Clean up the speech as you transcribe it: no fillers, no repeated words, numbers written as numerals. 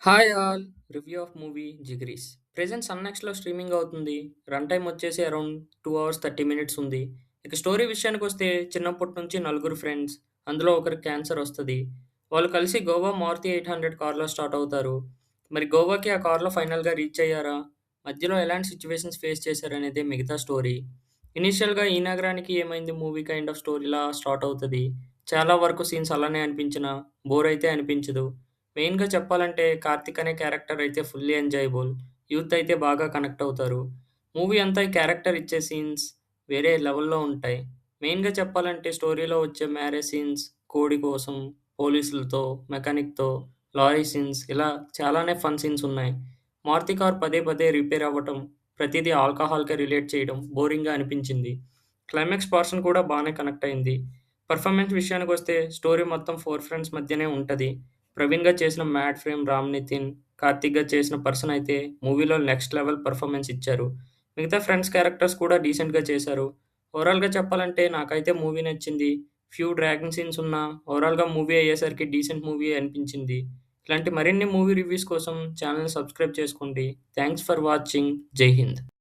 Hi all! Review of movie 'Jigris'. Present Sun నెక్స్ట్‌లో streaming అవుతుంది. Run time వచ్చేసి around 2 hours 30 minutes ఉంది. ఇక స్టోరీ విషయానికొస్తే చిన్నప్పటి నుంచి నలుగురు ఫ్రెండ్స్, అందులో ఒకరికి క్యాన్సర్ వస్తది. వాళ్ళు కలిసి గోవా మారుతి 800 కార్‌లో స్టార్ట్ అవుతారు. మరి గోవాకి ఆ కార్‌లో ఫైనల్‌గా రీచ్ అయ్యారా? మధ్యలో ఎలాంటి సిట్యుయేషన్స్ ఫేస్ చేశారనేదే మిగతా స్టోరీ. ఇనీషియల్‌గా ఈ నగరానికి ఏమైంది మూవీ కైండ్ ఆఫ్ స్టోరీలా స్టార్ట్ అవుతది. చాలా వరకు సీన్స్ అలానే అనిపించినా, బోర్ అయితే అనిపించదు. మెయిన్‌గా చెప్పాలంటే 'కార్తీక్' అనే క్యారెక్టర్ అయితే ఫుల్లీ ఎంజాయబుల్. యూత్ అయితే బాగా కనెక్ట్ అవుతారు. మూవీ అంతా ఈ క్యారెక్టర్ ఇచ్చే సీన్స్ వేరే లెవెల్‌లో ఉంటాయి. మెయిన్‌గా చెప్పాలంటే స్టోరీలో వచ్చే మ్యారేజ్ సీన్స్, కోడి కోసం, పోలీసులతో, మెకానిక్‌తో, లారీ సీన్స్ ఇలా చాలానే ఫన్ సీన్స్ ఉన్నాయి. మారుతి కార్ పదే పదే రిపేర్ అవ్వటం, ప్రతీదీ ఆల్కహాల్‌కే రిలేట్ చేయడం బోరింగ్‌గా అనిపించింది. క్లైమాక్స్ పోర్షన్ కూడా బానే కనెక్ట్ అయింది. పెర్ఫార్మెన్స్ విషయానికొస్తే స్టోరీ మొత్తం 4 ఫ్రెండ్స్ మధ్యనే ఉంటది. ప్రవీణ్‌గా చేసిన 'మ్యాడ్ ఫ్రేమ్' రామ్ నితిన్, కార్తీక్‌గా చేసిన 'పర్సన్' అయితే మూవీలో నెక్స్ట్ లెవెల్ పెర్ఫార్మెన్స్ ఇచ్చారు. మిగతా ఫ్రెండ్స్ క్యారెక్టర్స్ కూడా డీసెంట్‌గా చేశారు. ఓవరాల్‌గా చెప్పాలంటే నాకైతే మూవీ నచ్చింది. ఫ్యూ డ్రాగింగ్ సీన్స్ ఉన్నా ఓవరాల్‌గా మూవీ అయ్యేసరికి డీసెంట్ మూవీయే అనిపించింది. ఇలాంటి మరిన్ని మూవీ రివ్యూస్ కోసం ఛానెల్‌ని సబ్స్క్రైబ్ చేసుకోండి. Thanks for watching. జై హింద్.